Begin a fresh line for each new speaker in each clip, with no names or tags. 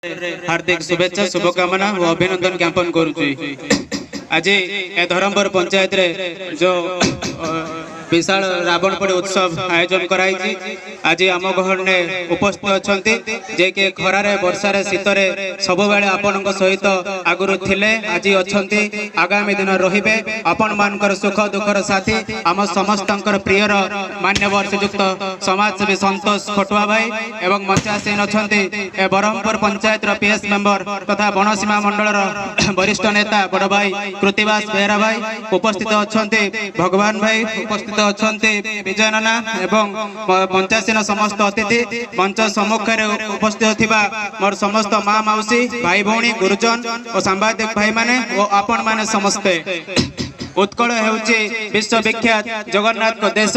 हार्दिक शुभेच्छा शुभकामना और अभिनंदन ज्ञापन करुच्ची। आज ए धरमपुर पंचायत रे जो विशाल रावण पोड़ी उत्सव आयोजन कराई। आज आम घर ने उपस्थित अच्छा जे कि खरारे वर्षारे शीतरे सब बेले आपण सहित आगुरी थिले आज अच्छा आगामी दिन रहिबे आपण मानकर सुख दुखर साथी आम समस्त प्रियर मान्यवर श्रीजुक्त समाजसेवी संतोष खटुआ भाई एवं मंचासीन अच्छा ब्रह्मपुर पंचायत पीएस मेंबर तथा बनसीमा मंडल वरिष्ठ नेता बड़ भाई कृतिवास बेहरा भाई उपस्थित अच्छा भगवान भाई उपस्थित अच्छा विजय नाना एवं मंचासीन समस्त अतिथि मंच सम्मुखें उपस्थित थिबा मोर समस्त माँ मौसी भाई भौणी गुरुजन और सांबादिक भाई माने और आपण माने समस्ते उत्कल हेउची विश्वविख्यात जगन्नाथ को देश।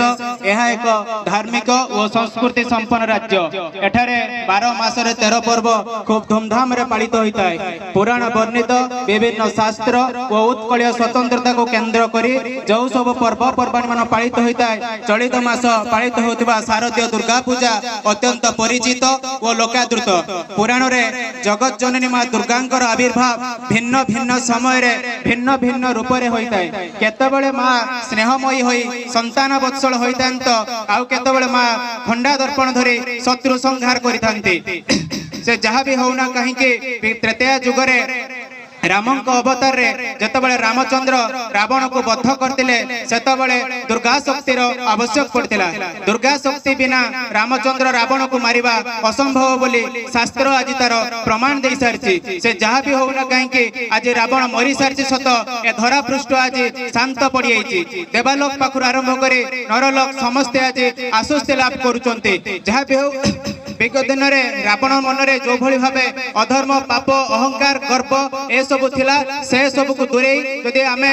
यह एक धार्मिक और संस्कृति संपन्न राज्य। एठारे 12 मासरे 13 पर्व खूब धूमधाम रे पालित होता है। पुराण वर्णित विभिन्न शास्त्र और उत्कलीय स्वतंत्रता को केंद्र करी जो सब पर्व पर्वाणी मान पालित होता है। चलित मास पालित होता शारदीय दुर्गा पूजा अत्यंत परिचित और लोकादृत। पुराण रे जगत जननी माँ दुर्गांकर आविर्भाव भिन्न भिन्न समय रे भिन्न भिन्न रूप रे होता है। केतबळे माँ स्नेहमयी होई संतान वत्सल होइतांत आउ केतबळे माँ खंडा दर्पण धरी शत्रु संहार करितांती। से जहाँ भी होना कहीं के त्रेतया जुगरे रामंक अवतार रे जतबळे रामचंद्र रावण को बद्ध करतिले सेतबळे दुर्गा शक्तिर आवश्यक पड़तिला। दुर्गा शक्ति बिना रामचंद्र रावण को मारिबा असंभव बोली शास्त्र आज तार प्रमाण दे सारछि। से जहाँ भी होना कहीं के आज रावण मरी सारछि सत ए धरा पृष्ठ आज शांत पड़ी आइछि। देवालोक पाखुर आरंभ करे नरलोक समस्त आज आश्वस्ति लाभ करुचंती। जहाँ भी हो विगत दिन में रावण मन में जो भली भावे अधर्म पाप अहंकार गर्व ए सब थिला से सब को दूरे यदि आमे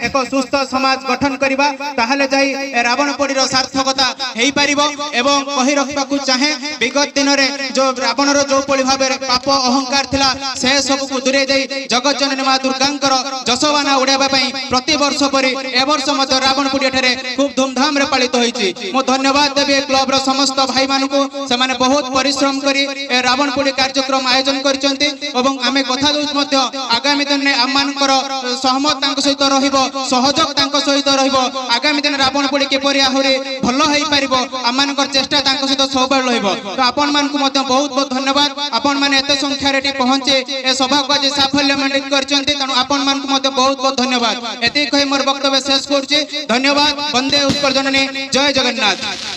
एक सुस्थ समाज गठन करिबा ताहले जाई रावण पोड़ीर सार्थकता हेई परिबो। एवं कहि रखबा को चाहे विगत दिन में जो रावण रो जो भली भावे पाप अहंकार थिला से सब को दूरे जाई जगत जननी माँ दुर्गांकर जसवाना उड़ाबा पई प्रति वर्ष परि ए वर्ष मत रावण पोड़ी एठारे खूब धूमधाम रे पालित होईछि। मो धन्यवाद देबे क्लब रो समस्त भाई मानकु से माने बहुत परिश्रम करी रावण पोड़ी कार्यक्रम आयोजन करचंती। एवं आमे कथा दउछ मध्य आगामी दिन में आम मानकर सहमत तांको सहित रहिबो सहयोग तांको सहित रहिबो। आगामी दिन रावण पोड़ी केपरि आहुरी भलो हेई परिबो आम मानकर चेष्टा तांको सहित सबल रहिबो। तो आपण मानकु मध्य बहुत बहुत धन्यवाद। आपण माने एते संख्या रे पहुंचे ए सभा को आज साफल्य मंडित करचंती तेणु आपण मानकु मध्य बहुत बहुत धन्यवाद। एते कहि मोर वक्तव्य शेष करछि। धन्यवाद। वंदे उत्कल जननी जय जगन्नाथ।